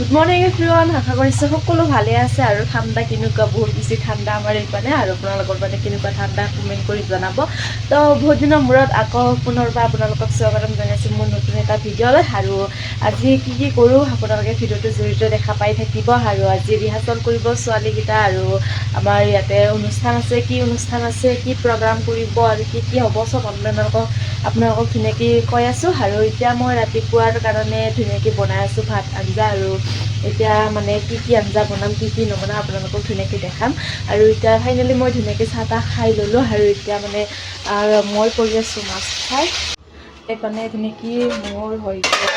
Good morning everyone, আশা কৰিছোঁ সকলো ভালে আছে আৰু ঠাণ্ডা কেনেকুৱা, বহুত বেছি ঠাণ্ডা আমাৰ এইপানে আৰু আপোনালোকৰ মানে কেনেকুৱা ঠাণ্ডা কমেণ্ট কৰি জনাব। তো বহুত দিনৰ মূৰত আকৌ পুনৰবাৰ আপোনালোকক স্বাগতম জনাইছোঁ মোৰ নতুন এটা ভিডিঅ'লৈ। আৰু আজি কি কৰোঁ আপোনালোকে ভিডিঅ'টো জড়িত দেখা পাই থাকিব। আৰু আজি ৰিহাৰ্চেল কৰিব ছোৱালীকেইটা আৰু আমাৰ ইয়াতে অনুষ্ঠান আছে, কি অনুষ্ঠান আছে, কি প্ৰগ্ৰাম কৰিব আৰু কি হ'ব চব আপোনালোকক ধুনীয়াকৈ কৈ আছোঁ। আৰু এতিয়া মই ৰাতিপুৱাৰ কাৰণে ধুনীয়াকৈ বনাই আছোঁ ভাত আঞ্জা। আৰু এতিয়া মানে কি আঞ্জা বনাম, কি নবনাম আপোনালোকক ধুনীয়াকৈ দেখাম। আৰু এতিয়া ফাইনেলি মই ধুনীয়াকৈ চাহ তাহ খাই ল'লোঁ আৰু এতিয়া মানে মই কৰি আছোঁ মাছ ফ্ৰাই। এইপিনে ধুনীয়াকৈ মোৰ হৈ গ'ল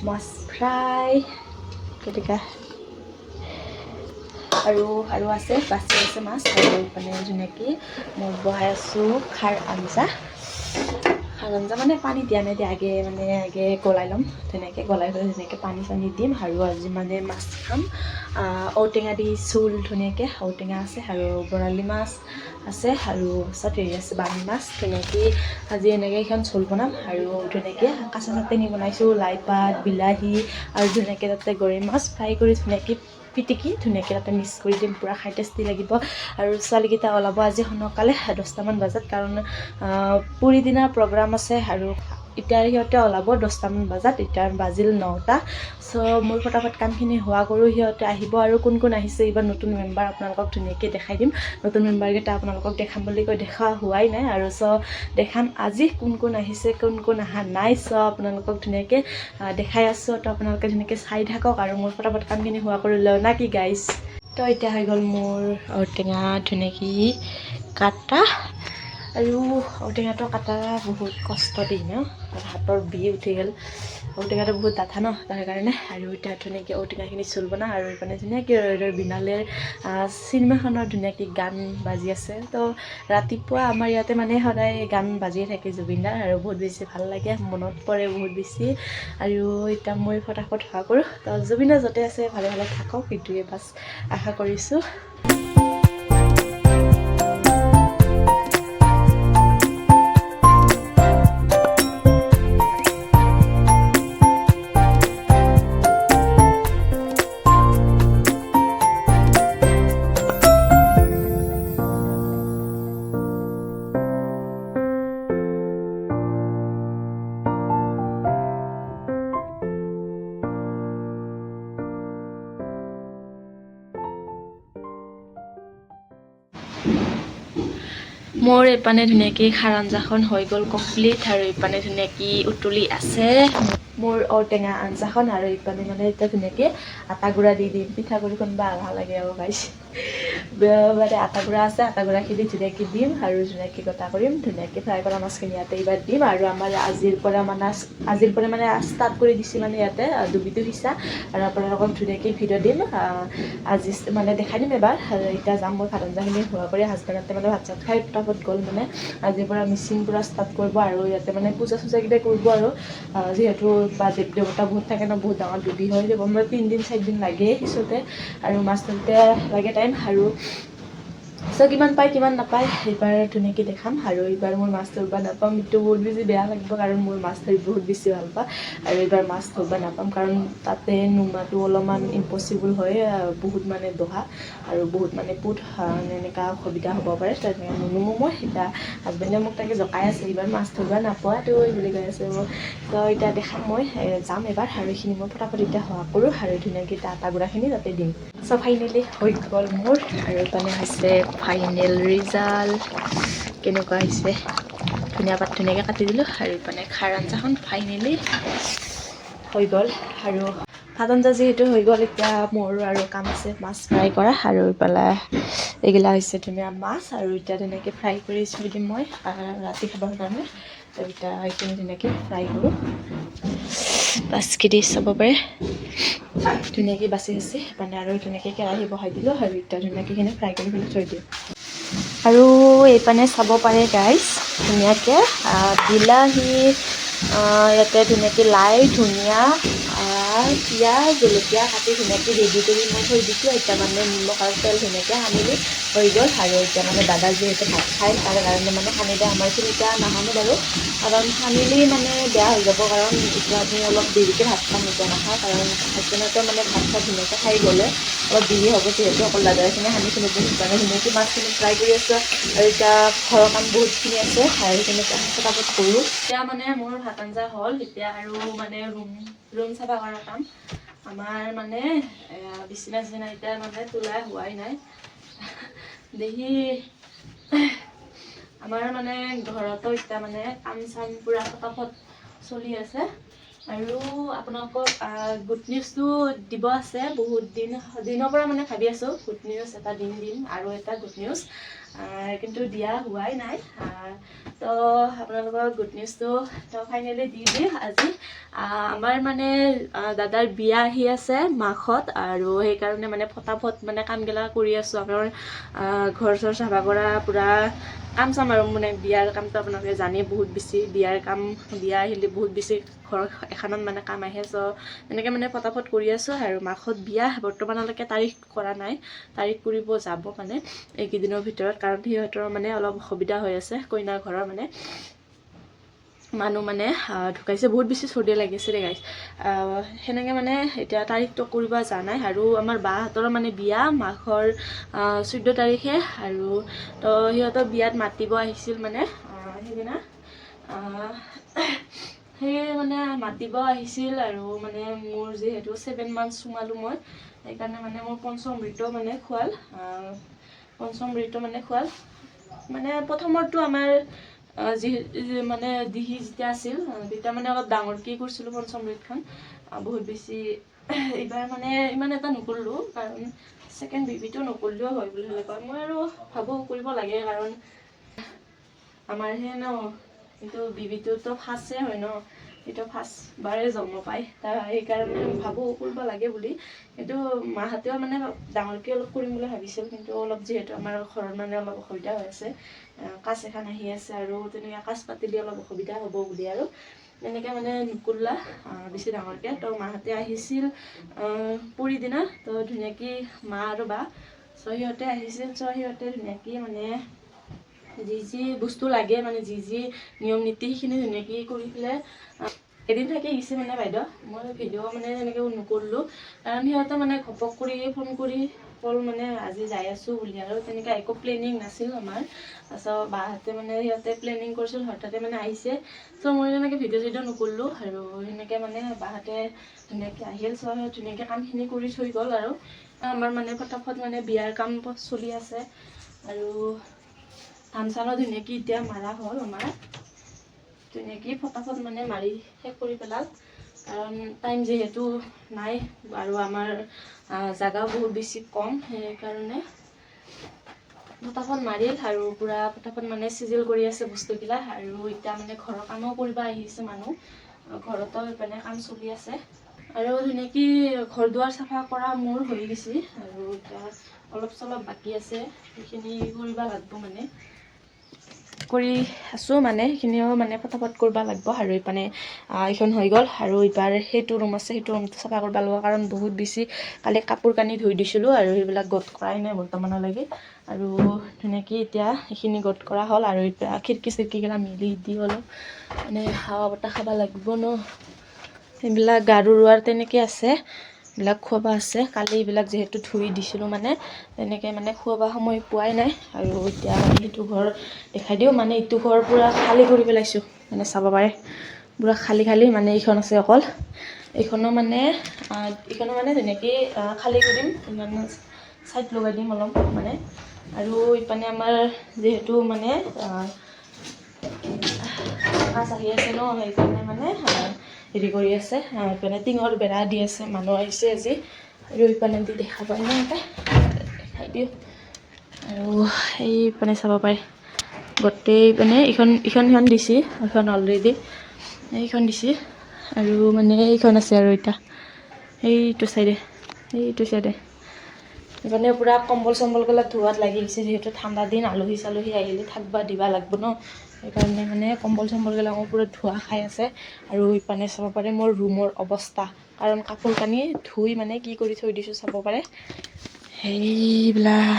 মাছ ফ্ৰাই গতিকে আৰু আছে বাচি আছে মাছ। আৰু মানে ধুনীয়াকৈ মই বহাই আছোঁ খাৰ আঞ্জা মানে পানী দিয়া নাই দিয়া, আগে গলাই ল'ম। ধুনীয়াকৈ গলাই পেলাই ধুনীয়াকৈ পানী চানী দিম। আৰু আজি মানে মাছ খাম ঔটেঙা দি জোল, ধুনীয়াকৈ ঔটেঙা আছে আৰু বৰালি মাছ আছে আৰু পিছত আছে বামী মাছ। ধুনীয়াকৈ আজি এনেকৈ এখন জোল বনাম। আৰু ধুনীয়াকৈ কাঁচা চাটনি বনাইছোঁ, লাই পাত, বিলাহী আৰু ধুনীয়াকৈ তাতে গৰৈ মাছ ফ্ৰাই কৰি ধুনীয়াকৈ পিটিকি ধুনীয়াকৈ তাতে মিক্স কৰি দিম। পূৰা খাই টেষ্টি লাগিব। আৰু ছোৱালীকেইটা ওলাব আজি সোনকালে 10টামান বজাত, কাৰণ পুৰি দিনাৰ প্ৰগ্ৰাম আছে। আৰু এতিয়া সিহঁতে ওলাব 10টামান বজাত, এতিয়া বাজিল 9টা। চ' মোৰ ফটাফট কামখিনি হোৱা কৰোঁ, সিহঁতে আহিব। আৰু কোন আহিছে এইবাৰ নতুন মেম্বাৰ আপোনালোকক ধুনীয়াকৈ দেখাই দিম। নতুন মেম্বাৰকেইটা আপোনালোকক দেখাম বুলি কৈ দেখা হোৱাই নাই। আৰু চ' দেখাম আজি কোন আহিছে, কোন অহা নাই। চ' আপোনালোকক ধুনীয়াকৈ দেখাই আছোঁ। তো আপোনালোকে ধুনীয়াকৈ চাই থাকক আৰু মোৰ ফটাফট কামখিনি হোৱা কৰি লওঁ না কি গাইজ। তো এতিয়া হৈ গ'ল মোৰ ঔটেঙা ধুনীয়াকৈ কাটা। আৰু ঔটেঙাটো কাটা বহুত কষ্ট দেই ন, হাতৰ বিষ উঠি গ'ল। ঔটেঙাটো বহুত ডাঠা ন, তাৰ কাৰণে। আৰু এতিয়া ধুনীয়াকৈ ঔটেঙাখিনি জোল বনাওঁ। আৰু এইপিনে ধুনীয়াকৈ বিনালেৰ চিনেমাখনৰ ধুনীয়াকৈ গান বাজি আছে। তো ৰাতিপুৱা আমাৰ ইয়াতে মানে সদায় গান বাজিয়ে থাকে জুবিনদাৰ, আৰু বহুত বেছি ভাল লাগে, মনত পৰে বহুত বেছি। আৰু এতিয়া মই ফটাফট হোৱা কৰোঁ। তো জুবিনদা য'তে আছে ভালে ভালে থাকক, সেইটোৱে বাছ আশা কৰিছোঁ। মোৰ এইপানে ধুনীয়াকৈ খাৰ আঞ্জাখন হৈ গ'ল কমপ্লিট। আৰু এইপানে ধুনীয়াকৈ উতলি আছে মোৰ ঔটেঙা আঞ্জাখন। আৰু এইপানে মানে এতিয়া ধুনীয়াকৈ আটা গুড়া দি দিম, পিঠাগুড়ি খুন্দিব ভাল লাগে আৰু গাইছ। মানে আটা গুড়া আছে, আটা গুড়াখিনি ধুনীয়াকৈ দিম আৰু ধুনীয়াকৈ গোটা কৰিম। ধুনীয়াকৈ ফ্ৰাই কৰা মাছখিনি ইয়াতে এইবাৰ দিম। আৰু আমাৰ আজিৰ পৰা মানে ষ্টাৰ্ট কৰি দিছে মানে ইয়াতে ডুবিটো সিঁচা। আৰু আপোনালোকক ধুনীয়াকৈ ভিডিঅ' দিম, আজি মানে দেখাই দিম এবাৰ। এতিয়া যাম মই ভাত আঞ্জাখিনি হোৱা কৰি, হাজবেণ্ডতে মানে ভাত চাত খাই ফটাফট গ'ল। মানে আজিৰ পৰা মিচিং পূৰা ষ্টাৰ্ট কৰিব। আৰু ইয়াতে মানে পূজা চূজাকেইটা কৰিব। আৰু যিহেতু বা দেৱ দেৱতা বহুত থাকে ন, বহুত ডাঙৰ ডুবি হয়, মানে 3 4 দিন লাগেই সিঁচোতে। আৰু মাছ ধৰোঁতে লাগে টাইম। আৰু চ' কিমান পায় কিমান নাপায় এইবাৰ ধুনীয়াকৈ দেখাম। আৰু এইবাৰ মোৰ মাছ ধৰিব নাপাম, সেইটো বহুত বেছি বেয়া লাগিব, কাৰণ মোৰ মাছ ধৰি বহুত বেছি ভাল পাওঁ। আৰু এইবাৰ মাছ ধৰিব নাপাম, কাৰণ তাতে নোমাটো অলপমান ইম্পচিবল হয়, বহুত মানে দহা আৰু বহুত মানে পুত এনেকুৱা অসুবিধা হ'ব পাৰে। তেনেকৈ নোনোমো মই। এতিয়া হাজবেণ্ডে মোক তাকে জকাই আছে, এইবাৰ মাছ ধৰিব নাপোৱা তই বুলি কৈ আছে মোক। তো এতিয়া দেখাম, মই যাম এবাৰ। আৰু এইখিনি মই ফটাফট এতিয়া হোৱা কৰোঁ। আৰু ধুনীয়াকৈ এতিয়া আটা গুড়াখিনি তাতে দিম। চ' ফাইনেলি হৈ গ'ল মোৰ। আৰু মানে হৈছে ফাইনেল ৰিজাল্ট কেনেকুৱা হৈছে। ধনিয়া পাত ধুনীয়াকৈ কাটি দিলোঁ। আৰু মানে খাৰ আঞ্জাখন ফাইনেলি হৈ গ'ল। আৰু ভাত আঞ্জা যিহেতু হৈ গ'ল, এতিয়া মোৰ আৰু কাম আছে মাছ ফ্ৰাই কৰা। আৰু এইফালে এইগিলা হৈছে ধুনীয়া মাছ। আৰু এতিয়া ধুনীয়াকৈ ফ্ৰাই কৰি থৈ দিম মই ৰাতি খাবৰ কাৰণে। তো এতিয়া এইখিনি ধুনীয়াকৈ ফ্ৰাই কৰোঁ, বাছকেদি চাব পাৰে ধুনীয়াকৈ বাচি মানে। আৰু ধুনীয়াকৈ কেৰাহী বহাই দিলোঁ। আৰু এতিয়া ধুনীয়াকৈ এইখিনি ফ্ৰাই কৰি থৈ দিওঁ। আৰু এইপানে চাব পাৰে গাইজ, ধুনীয়াকৈ বিলাহী, ইয়াতে ধুনীয়াকৈ লাই, ধনিয়া পিঁয়াজ জলকীয়া কাটি ধুনীয়াকৈ ৰেডি কৰি মই থৈ দিছোঁ। এতিয়া মানে নিমখ আৰু তেল ধুনীয়াকৈ সানিলি হৈ গ'ল। আৰু এতিয়া মানে দাদা যিহেতু ভাত খায় তাৰ কাৰণে মানে সানি দিয়ে। আমাৰখিনি এতিয়া নাসানো বাৰু, কাৰণ সানিলেই মানে বেয়া হৈ যাব। কাৰণ এতিয়া আমি অলপ দেৰিকৈ ভাত খাম, এতিয়া নাখাওঁ। কাৰণ হাজবেণ্ডতে মানে ভাত খাই ধুনীয়াকৈ খাই গ'লে অলপ দেৰি হ'ব, যিহেতু অকল দাদাখিনি সানিখিনি বহুত মানে ধুনীয়াকৈ মাছখিনি ফ্ৰাই কৰি আছোঁ। আৰু এতিয়া ঘৰৰ কাম বহুতখিনি আছে আৰু সেইখিনি পটাপট কৰোঁ। এতিয়া মানে মোৰ ভাত আঞ্জা হ'ল। এতিয়া আৰু মানে ৰুম চাফা কৰা কাম। আমাৰ মানে বিচনা চিচনা এতিয়া মানে তোলা হোৱাই নাই। দেখি আমাৰ মানে ঘৰতো এতিয়া মানে কাম চাম পূৰা পটাপট চলি আছে। আৰু আপোনালোকক গুড নিউজটো দিব আছে। বহুত দিনৰ পৰা মানে ভাবি আছোঁ গুড নিউজ এটা দিম আৰু এটা গুড নিউজ, কিন্তু দিয়া হোৱাই নাই। তো আপোনালোকৰ গুড নিউজটো তো ফাইনেলি দি দিম আজি। আমাৰ মানে দাদাৰ বিয়া আহি আছে মাঘত, আৰু সেইকাৰণে মানে ফটাফট মানে কামবিলাক কৰি আছোঁ। আপোনাৰ ঘৰ চৰ চাফা কৰা পূৰা কাম চাম আৰু মানে বিয়াৰ কামটো আপোনালোকে জানেই, বহুত বেছি বিয়াৰ কাম, বিয়া আহিলে বহুত বেছি ঘৰ এখনত মানে কাম আহে। চ' এনেকৈ মানে ফটাফট কৰি আছোঁ। আৰু মাঘত বিয়া, বৰ্তমানলৈকে তাৰিখ কৰা নাই, তাৰিখ কৰিব যাব মানে এইকেইদিনৰ ভিতৰত। কাৰণ সিহঁতৰ মানে অলপ অসুবিধা হৈ আছে, কইনাৰ ঘৰৰ মানে মানুহ মানে ঢুকাইছে, বহুত বেছি চৰ্দি লাগিছে দেই গাইছ। সেনেকৈ মানে এতিয়া তাৰিখটো কৰিব যোৱা নাই। আৰু আমাৰ বাহঁতৰো মানে বিয়া মাঘৰ 14 তাৰিখে। আৰু তো সিহঁতৰ বিয়াত মাতিব আহিছিল মানে সেইদিনা, সেয়ে মানে মাতিব আহিছিল। আৰু মানে মোৰ যিহেতু 7 months সোমালোঁ মই, সেইকাৰণে মানে মোৰ পঞ্চমৃত মানে খোৱাল, মানে প্ৰথমৰটো আমাৰ মানে দিহি যেতিয়া আছিল তেতিয়া মানে অলপ ডাঙৰকৈ কৰিছিলোঁ পঞ্চমৃতখন, বহুত বেছি। এইবাৰ মানে ইমান এটা নকৰিলোঁ, কাৰণ ছেকেণ্ড বেবিটো নকৰিলেও হয় বুলি হ'লে কয়। মই আৰু ভাবোঁ কৰিব লাগে, কাৰণ আমাৰহে ন, কিন্তু বেবিটোতো ফাৰ্ষ্টে হয় ন, সেইটো ফাৰ্ষ্টবাৰে জন্ম পায়, সেইকাৰণে ভাবোঁ কৰিব লাগে বুলি। কিন্তু মাহঁতেও মানে ডাঙৰকৈ অলপ কৰিম বুলি ভাবিছিল, কিন্তু অলপ যিহেতু আমাৰ ঘৰত মানে অলপ অসুবিধা হৈ আছে, কাজ এখন আহি আছে, আৰু তেনেকৈ কাজ পাতিলে অলপ অসুবিধা হ'ব বুলি আৰু এনেকৈ মানে নকৰিলা বেছি ডাঙৰকৈ। তো মাহঁতে আহিছিল পুৰি দিনা, তো ধুনীয়াকৈ মা আৰু বা সিহঁতে আহিছিল। সিহঁতে ধুনীয়াকৈ মানে যি বস্তু লাগে, মানে যি নিয়ম নীতি, সেইখিনি ধুনীয়াকৈ কৰি পেলাই এদিন থাকি আহিছে মানে বাইদেউ। মই ভিডিঅ' মানে এনেকৈ নকৰিলোঁ, কাৰণ সিহঁতে মানে ঘপক কৰি ফোন কৰি ক'ল মানে আজি যাই আছোঁ বুলি, আৰু তেনেকৈ একো প্লেনিং নাছিল আমাৰ। তাৰপিছত বাহঁতে মানে সিহঁতে প্লেনিং কৰিছিল, হঠাতে মানে আহিছে। চ' মই তেনেকৈ ভিডিঅ' চিডিঅ' নকৰিলোঁ, আৰু সেনেকৈ মানে বাহঁতে ধুনীয়াকৈ আহিল। চ' ধুনীয়াকৈ কামখিনি কৰি থৈ গ'ল। আৰু আমাৰ মানে ফটাফট মানে বিয়াৰ কাম চলি আছে। আৰু ধান চানো ধুনীয়াকৈ এতিয়া মাৰা হ'ল, আমাৰ ধুনীয়াকৈ ফটাফট মানে মাৰি শেষ কৰি পেলাল, কাৰণ টাইম যিহেতু নাই, আৰু আমাৰ জাগাও বহুত বেছি কম, সেইকাৰণে ফটাফট মাৰিল। আৰু পূৰা ফটাফট মানে চিজিল কৰি আছে বস্তুবিলাক। আৰু এতিয়া মানে ঘৰৰ কামো কৰিব আহিছে মানুহ, ঘৰতো মানে কাম চলি আছে। আৰু ধুনীয়াকৈ ঘৰ দুৱাৰ চাফা কৰা মোৰ হৈ গৈছে, আৰু এতিয়া অলপ চলপ বাকী আছে, সেইখিনি কৰিব লাগিব, মানে কৰি আছোঁ মানে সেইখিনিও মানে ফটাফট কৰিব লাগিব। আৰু এইপানে এইখন হৈ গ'ল, আৰু এইবাৰ সেইটো ৰুম আছে, সেইটো ৰুমটো চাফা কৰিব লাগিব, কাৰণ বহুত বেছি কালি কাপোৰ কানি ধুই দিছিলোঁ, আৰু সেইবিলাক গোট কৰাই নাই বৰ্তমানলৈকে। আৰু ধুনীয়াকৈ এতিয়া সেইখিনি গোট কৰা হ'ল। আৰু এতিয়া খিৰিকী চিৰিকীগিলা মেলি দি অলপ মানে হাৱা বতাহ খাব লাগিব ন, সেইবিলাক গাৰু ৰোৱাৰ তেনেকৈ আছে, এইবিলাক খুৱাব আছে। কালি এইবিলাক যিহেতু ধুই দিছিলোঁ, মানে তেনেকৈ মানে খুৱাব সময় পোৱাই নাই। আৰু এতিয়া সেইটো ঘৰ দেখাই দিওঁ, মানে ইটো ঘৰ পূৰা খালী কৰি পেলাইছোঁ, মানে চাব পাৰে পূৰা খালী মানে এইখন আছে অকল, এইখনো মানে ধুনীয়াকৈ খালী কৰিম, ছাইড লগাই দিম অলপ মানে। আৰু ইপানে আমাৰ যিহেতু মানে কাজ আহি আছে ন, সেইকাৰণে মানে হেৰি কৰি আছে, ইপিনে টিঙৰ বেৰা দি আছে, মানুহ আহিছে আজি। আৰু ইপানে দি দেখা পায় ন, দেখাই দিওঁ। আৰু এইপিনে চাব পাৰে গোটেই মানে এইখন দিছে, এইখন অলৰেডি এইখন দিছে। আৰু মানে এইখন আছে, আৰু এতিয়া সেইটো চাইডে মানে পূৰা কম্বল চম্বলবিলাক ধোৱাত লাগি গৈছে, যিহেতু ঠাণ্ডা দিন, আলহী চালহী আহিলে থাকিব দিব লাগিব ন, সেইকাৰণে মানে কম্বল চম্বলগিলাকো পুৰা ধোৱা খাই আছে। আৰু ইপানে চাব পাৰে মোৰ ৰুমৰ অৱস্থা, কাৰণ কাপোৰ কানি ধুই মানে কি কৰি থৈ দিছোঁ চাব পাৰে। সেইবিলাক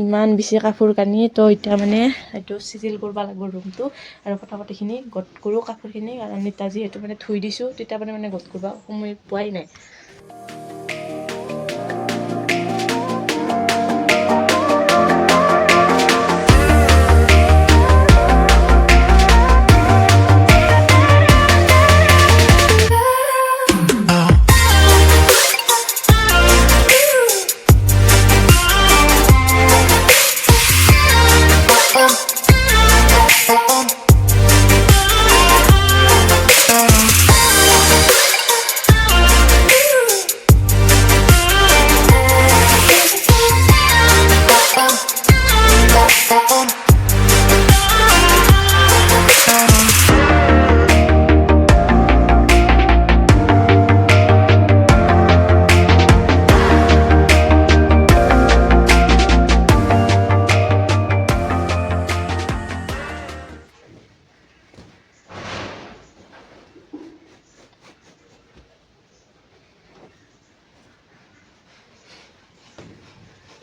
ইমান বেছি কাপোৰ কানি, তো এতিয়া মানে এইটো চিজিল কৰিব লাগিব ৰুমটো, আৰু ফটাফট এইখিনি গট কৰোঁ কাপোৰখিনি, কাৰণ এতিয়া যিহেতু মানে ধুই দিছোঁ তেতিয়া মানে গট কৰিব সময় পোৱাই নাই।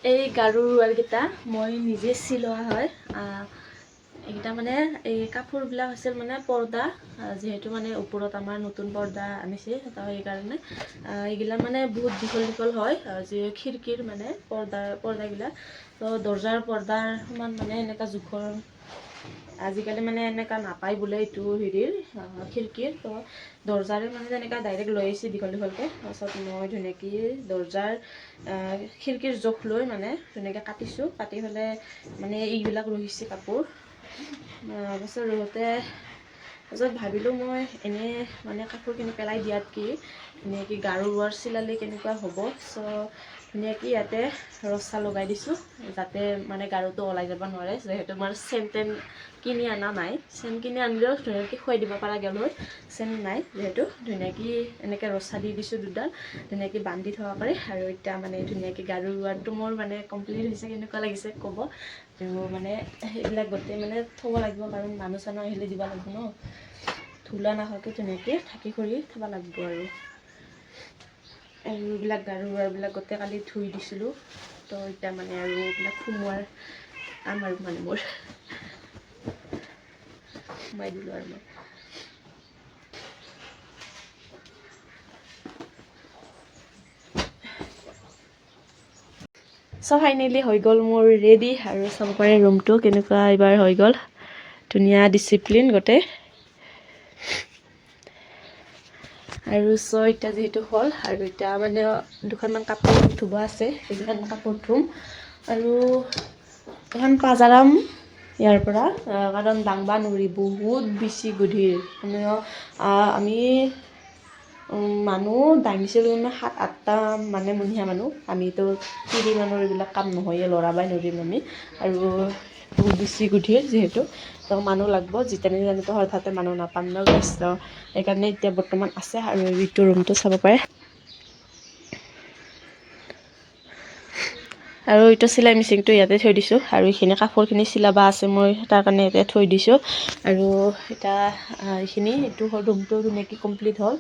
এই গাৰু ৱাৰকেইটা মই নিজে চিলোৱা হয়। এইকেইটা মানে এই কাপোৰবিলাক আছিল মানে পৰ্দা, যিহেতু মানে ওপৰত আমাৰ নতুন পৰ্দা আনিছে, তো সেইকাৰণে এইগিলা মানে বহুত দীঘল দীঘল হয়, যি খিৰিকীৰ মানে পৰ্দাগিলা, তো দৰ্জাৰ পৰ্দাৰ সমান মানে এনেকুৱা জোখৰ আজিকালি মানে এনেকুৱা নাপায় বোলে, এইটো হেৰিৰ খিৰিকীৰ, তো দৰ্জাৰে মানে তেনেকুৱা ডাইৰেক্ট লৈ আহিছে দীঘল দীঘলকৈ। তাৰপাছত মই ধুনীয়াকৈ দৰ্জাৰ খিৰিকীৰ জোখ লৈ মানে ধুনীয়াকৈ কাটিছোঁ, কাটি পেলাই মানে এইবিলাক ৰহিছে কাপোৰ। তাৰপাছত ৰহোতে তাৰপাছত ভাবিলোঁ মই এনেই মানে কাপোৰখিনি পেলাই দিয়াতকৈ ধুনীয়াকৈ গাৰু ৱাৰ চিলালে কেনেকুৱা হ'ব। চ' ধুনীয়াকৈ ইয়াতে ৰচা লগাই দিছোঁ, যাতে মানে গাৰুটো ওলাই যাব নোৱাৰে, যিহেতু আমাৰ চেন টেন কিনি অনা নাই। চেন কিনি আনিলেও ধুনীয়াকৈ খুৱাই দিব পৰা গ'ল হয়, চেন নাই যিহেতু। ধুনীয়াকৈ এনেকৈ ৰচা দি দিছোঁ দুডাল, ধুনীয়াকৈ বান্ধি থ'ব পাৰে। আৰু এতিয়া মানে ধুনীয়াকৈ গাৰু ৱাৰটো মোৰ মানে কমপ্লিট হৈছে, কেনেকুৱা লাগিছে ক'ব। আৰু মানে সেইবিলাক গোটেই মানে থ'ব লাগিব, কাৰণ মানুহ চানুহ আহিলে দিব লাগিব ন, ধূলা নাখাওঁকৈ ধুনীয়াকৈ ঢাকি কৰি থ'ব লাগিব। আৰু এইবিলাক গাৰু ৱাৰবিলাক গোটেই কালি ধুই দিছিলোঁ, তো এতিয়া মানে আৰু এইবিলাক সোমোৱাৰ কাম আৰু মানে মোৰ সোমাই দিলোঁ আৰু মই। চ' ফাইনেলি হৈ গ'ল মোৰ ৰেডি, আৰু চাব পাৰে ৰুমটো কেনেকুৱা এইবাৰ হৈ গ'ল, ধুনীয়া ডিচিপ্লিন গোটেই। আৰু চ' এতিয়া যিহেতু হ'ল, আৰু এতিয়া মানে দুখনমান কাপোৰ ধুব আছে, সেইকেইখন কাপোৰ ধুম। আৰু এখন পাজাৰাম ইয়াৰ পৰা, কাৰণ দাংবা নৰি বহুত বেছি গধীৰ। আমি মানুহ দাঙিছিলোঁ 7-8টা মানে মনীয়া মানুহ, আমিতো তিৰি মানুহৰ এইবিলাক কাম নহয়েই, ল'ৰাবাই নৰিম আমি। আৰু বহুত বেছি গধীৰ যিহেতু, তো মানুহ লাগিব, যিতেনে যেনেতো হঠাতে মানুহ নাপাম ন গাইছ, তো সেইকাৰণে এতিয়া বৰ্তমান আছে। আৰু এইটো ৰুমটো চাব পাৰে, আৰু এইটো চিলাই মেচিনটো ইয়াতে থৈ দিছোঁ, আৰু এইখিনি কাপোৰখিনি চিলাব আছে মই তাৰ কাৰণে ইয়াতে থৈ দিছোঁ। আৰু এতিয়া এইটো ৰুমটো ধুনীয়াকৈ কমপ্লিট হ'ল।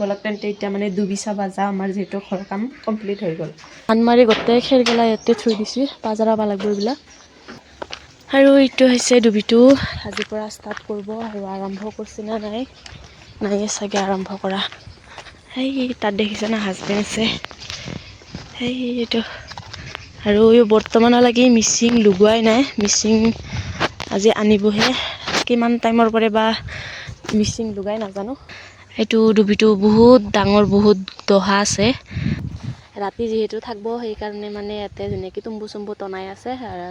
বলক তেন্তে এতিয়া মানে ডুবি চাব যাওঁ, আমাৰ যিহেতু ঘৰৰ কাম কমপ্লিট হৈ গ'ল। আনমাৰি গোটেই খেৰগিলা ইয়াতে থৈ দিছোঁ, পাজাৰাব লাগিব এইবিলাক। আৰু এইটো হৈছে ডুবিটো, আজিৰ পৰা ষ্টাৰ্ট কৰিব। আৰু আৰম্ভ কৰিছে নে নাই, নাইয়ে চাগে আৰম্ভ কৰা। সেই তাত দেখিছে না হাজবেণ্ড আছে, সেইটো। আৰু বৰ্তমানলৈকে মিচিং লগোৱাই নাই, মিচিং আজি আনিবহে, কিমান টাইমৰ পৰা বা মিচিং লগাই নাজানো। এইটো ডুবিটো বহুত ডাঙৰ, বহুত দহা আছে। ৰাতি যিহেতু থাকিব, সেইকাৰণে মানে ইয়াতে ধুনীয়াকৈ তুম্বু চুম্বু টনাই আছে।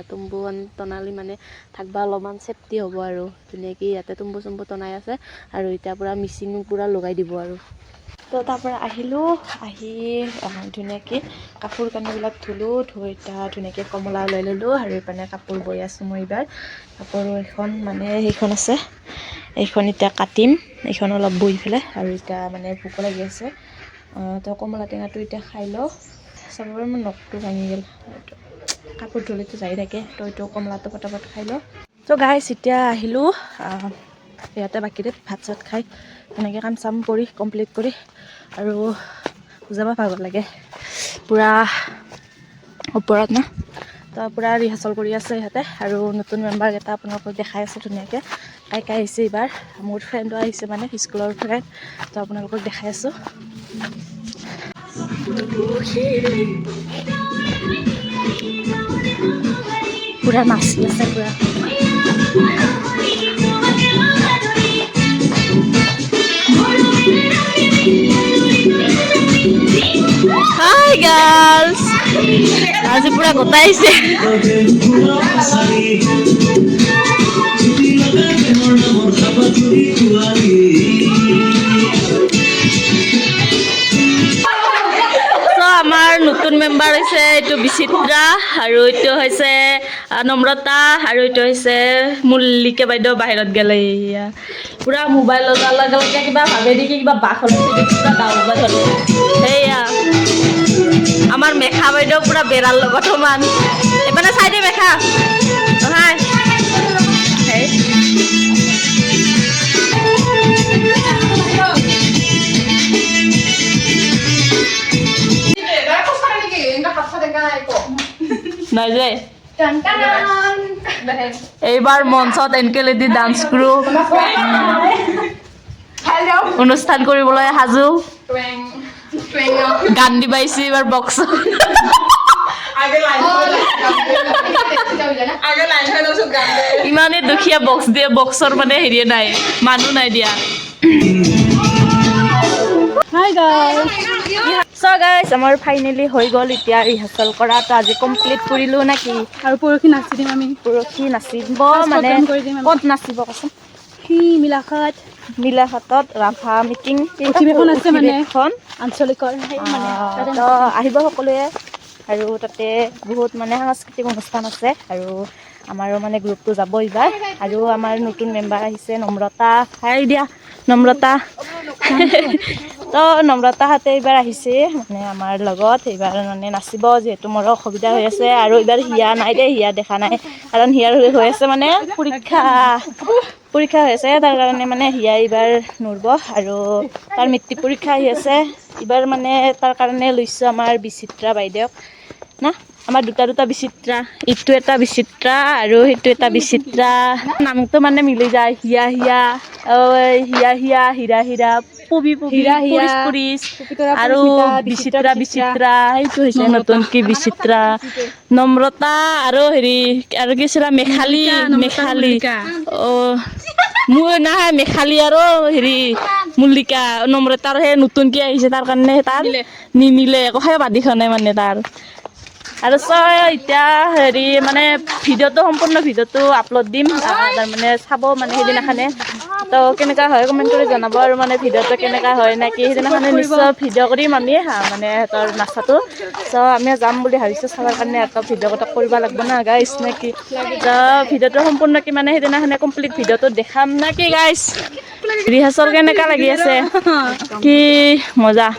তুম্বু টনালি মানে থাকিব অলপমান চেফটি হ'ব, আৰু ধুনীয়াকৈ ইয়াতে তুম্বু চুম্বু টনাই আছে। আৰু এতিয়া পূৰা মিচিং পূৰা লগাই দিব। আৰু তো তাৰ পৰা আহিলোঁ, আহি ধুনীয়াকৈ কাপোৰ কানিবিলাক ধুলোঁ, ধুই এতিয়া ধুনীয়াকৈ কমলা ওলাই ল'লোঁ। আৰু এইপিনে কাপোৰ বৈ আছোঁ মই এইবাৰ। কাপোৰ এখন মানে সেইখন আছে, এইখন এতিয়া কাটিম, এইখন অলপ বৈ পেলাই। আৰু এতিয়া মানে ভোকো লাগি আছে, তো কমলা টেঙাটো এতিয়া খাই লওঁ। চাবৰ মোৰ নখটো ভাঙি গ'ল, কাপোৰ ধুলেতো যাই থাকে, তো এইটো কমলাটো ফটাফট খাই লওঁ। তো গাইছ এতিয়া আহিলোঁ ইয়াতে বাকীতে ভাত চাত খাই তেনেকৈ কাম চাম কৰি কমপ্লিট কৰি আৰু বুজাব ভাগৰ লাগে পূৰা ওপৰত না তো পূৰা ৰিহাৰ্চেল কৰি আছে ইহঁতে আৰু নতুন মেম্বাৰকেইটা আপোনালোকক দেখাই আছে ধুনীয়াকৈ কাই কাই আহিছে এইবাৰ মোৰ ফ্ৰেণ্ডো আহিছে মানে স্কুলৰ ফ্ৰেণ্ড তো আপোনালোকক দেখাই আছোঁ পূৰা নাচি আছে পূৰা হাই গাৰ্লছ আজি পুৰা গোটাইছে আমাৰ নতুন মেম্বাৰ হৈছে এইটো বিচিত্ৰা আৰু এইটো হৈছে নম্ৰতা আৰু এইটো হৈছে মল্লিকা বাইদেউ বাহিৰত গ'লে পুৰা মোবাইলত অলগ অলগকৈ কিবা ভাবে নেকি কিবা বাস পুৰা দাউবা ধৰে সেয়া আমাৰ মেখা বাইদেউ পুৰা বেৰাৰ লগত সমান এইপিনে চাই দে মেখা হাই নাই যে এইবাৰ মঞ্চত এনকেলেদি ডান্স গ্ৰুপ অনুষ্ঠান কৰিবলৈ সাজু গান দিবাইছে এইবাৰ বক্স ইমানেই দুখীয়া বক্স দিয়ে বক্সৰ মানে হেৰিয়ে নাই মানুহ নাই দিয়া হাই গাইছ So guys, আমাৰ ফাইনেলি হৈ গ'ল এতিয়া ৰিহাৰ্চেল কৰা তো আজি কমপ্লিট কৰিলোঁ নেকি আৰু পৰহি নাচি দিম আমি পৰহি নাচিব মানে ক'ত নাচিব কচোন নীলাখাটত ৰাভা মিটিং অধিৱেশন আছে মানে এখন আঞ্চলিকৰ তো আহিব সকলোৱে আৰু তাতে বহুত মানে সাংস্কৃতিক অনুষ্ঠান আছে আৰু আমাৰো মানে গ্ৰুপটো যাব এইবাৰ আৰু আমাৰ নতুন মেম্বাৰ আহিছে নম্ৰতা হাই দিয়া নম্ৰতা তো নম্ৰতাহঁতে এইবাৰ আহিছে মানে আমাৰ লগত এইবাৰ মানে নাচিব যিহেতু মোৰ অসুবিধা হৈ আছে আৰু এইবাৰ হিয়া নাই দেই হিয়া দেখা নাই কাৰণ হিয়াৰ হৈ আছে মানে পৰীক্ষা হৈ আছে তাৰ কাৰণে মানে হিয়া এইবাৰ নৰব আৰু তাৰ মেট্ৰিক পৰীক্ষা আহি আছে এইবাৰ মানে তাৰ কাৰণে লৈছোঁ আমাৰ বিচিত্ৰা বাইদেউক না আমাৰ দুটা বিচিত্ৰা ইটো এটা বিচিত্ৰা আৰু সেইটো এটা বিচিত্ৰা নামটো মানে মিলি যায় হিয়া হিয়া হিয়া হিয়া হীৰা হীৰা পুবি পুবি পুৰিচ পুৰিচ আৰু বিচিত্ৰা বিচিত্ৰা সেইটো হৈছে নতুন কি বিচিত্ৰা নম্ৰতা আৰু হেৰি আৰু কি আছিলে মেখালী মোৰ নাই মেখালী আৰু হেৰি মল্লিকা নম্ৰতাৰ সেই নতুনকৈ আহিছে তাৰ কাৰণে তাৰ নিমিলে কথাই বাদিখনে মানে তাৰ আৰু এতিয়া হেৰি মানে ভিডিঅ'টো সম্পূৰ্ণ ভিডিঅ'টো আপলোড দিম তাৰমানে চাব মানে সেইদিনাখনে তো কেনেকুৱা হয় কমেণ্ট কৰি জনাব আৰু মানে ভিডিঅ'টো কেনেকুৱা হয় নেকি সেইদিনাখনে নিশ্চয় ভিডিঅ' কৰিম আমি মানে সিহঁতৰ নাচাটো আমি যাম বুলি ভাবিছোঁ চাবৰ কাৰণে এটা ভিডিঅ' কটা কৰিব লাগিব না গাইছ নে কি ভিডিঅ'টো সম্পূৰ্ণ কি মানে সেইদিনাখনে কমপ্লিট ভিডিঅ'টো দেখাম নে কি গাইছ ৰিহাৰ্চেল কেনেকুৱা লাগি আছে কি মজা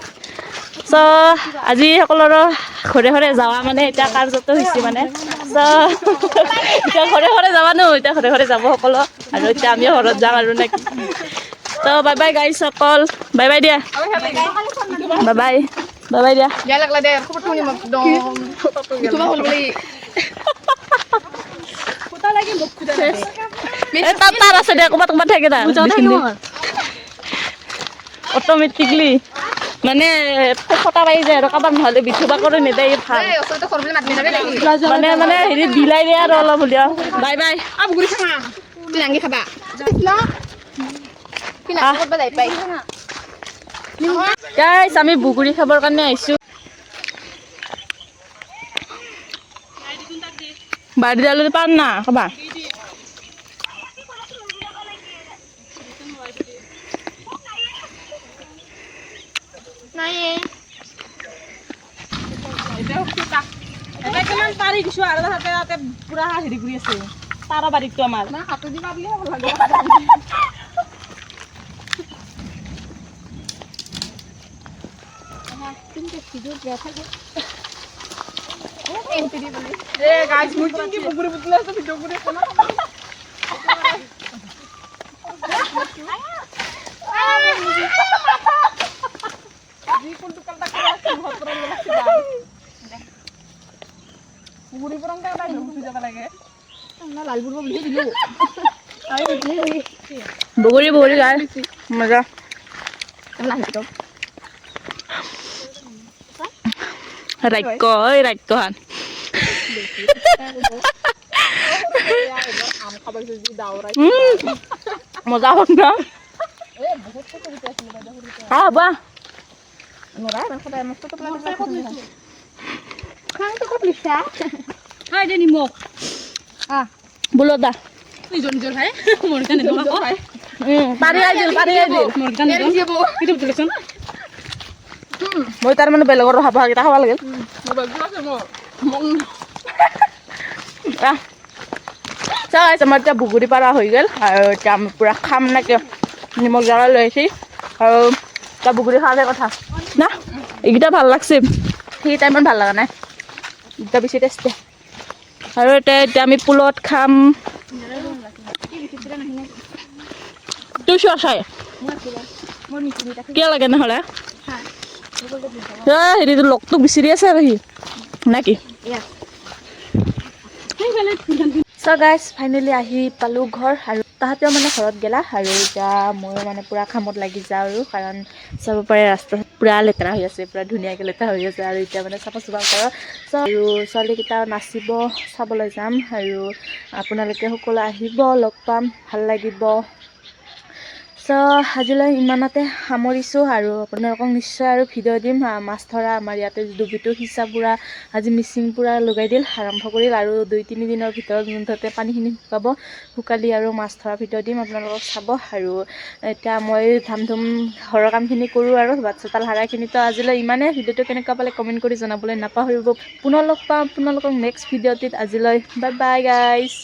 আজি সকলোৰে ঘৰে ঘৰে যাৱা মানে এতিয়া কাৰ্যটো হৈছে মানে এতিয়া ঘৰে ঘৰে যাবা নো এতিয়া ঘৰে ঘৰে যাব সকলো আৰু এতিয়া আমিও ঘৰত যাম আৰু নেকি তো বাই বাই গাইছ সকল বাই বাই দিয়া বাই বাই দিয়া তাৰ আছে দে ক'ৰবাত ক'ৰবাত থাকে তাৰ অট'মেটিকলি মানে ফটা পাই যায় আৰু কাৰোবাৰ নহ'লে বিঠুবা কৰি নেদাই ভাল মানে হেৰি বিলাই দিয়ে আৰু অলপ হ'লেও বাই বাই গাইছ আমি বুগুৰি খাবৰ কাৰণে আহিছোঁ বাৰী দালি পাম না খাবা পাৰি কিছু আৰু তাতে পুৰা হেৰি কৰি আছে তাৰ বাৰীটো আমাৰ বগৰী বগৰী গাই মজা ৰাক্য ঐ ৰাক্যহান মজা হ'ল ন বা নিমখ বোলদা নিজৰ নিজৰ খাই মোৰ কাৰণে পাৰি আহিছিল মোৰ কাৰণে কিন্তু তুলিচোন মই তাৰ মানে বেলেগৰ ৰহা ভাগকেইটা খাব লাগিল চাই আমাৰ এতিয়া বুগুৰি পাৰা হৈ গ'ল আৰু এতিয়া আমি পূৰা খাম নাকি নিমখ জ্বালা লৈ আহিছি আৰু এতিয়া বুগুৰি খালে কথা না এইকেইটা ভাল লাগছে সেইকেইটা ইমান ভাল লগা নাই এইকেইটা বেছি টেষ্টি আৰু এতিয়া আমি পুলত খাম তোৰ চোৱা চাই কিয় লাগে নহ'লে হেৰিটো লগটোক বিচাৰি আছে আৰু সি নাকি চ' গাইজ ফাইনেলি আহি পালোঁ ঘৰ আৰু তাহাঁতেও মানে ঘৰত গেলা আৰু এতিয়া ময়ো মানে পূৰা কামত লাগি যাওঁ আৰু কাৰণ চাব পাৰে ৰাস্তা পূৰা লেতেৰা হৈ আছে পূৰা ধুনীয়াকৈ লেতেৰা হৈ আছে আৰু এতিয়া মানে চাফা চুফা কৰোঁ চ' আৰু ছোৱালীকেইটা নাচিব চাবলৈ যাম আৰু আপোনালোকে সকলো আহিব লগ পাম ভাল লাগিব চ' আজিলৈ ইমানতে সামৰিছোঁ আৰু আপোনালোকক নিশ্চয় আৰু ভিডিঅ' দিম মাছ ধৰা আমাৰ ইয়াতে ডুবিটো সিঁচা পূৰা আজি মিচিং পূৰা লগাই দিল আৰম্ভ কৰিল আৰু 2-3 দিনৰ ভিতৰত মুঠতে পানীখিনি শুকালি আৰু মাছ ধৰা ভিডিঅ' দিম আপোনালোকক চাব আৰু এতিয়া মই ধাম ধুম ঘৰৰ কামখিনি কৰোঁ আৰু ভাত চাতাল হাৰাখিনিতো আজিলৈ ইমানেই ভিডিঅ'টো কেনেকুৱা পালে কমেণ্ট কৰি জনাবলৈ নাপাহৰিব পুনৰ লগ পাম আপোনালোকক নেক্সট ভিডিঅ'টিত আজিলৈ বাই বাই গাইজ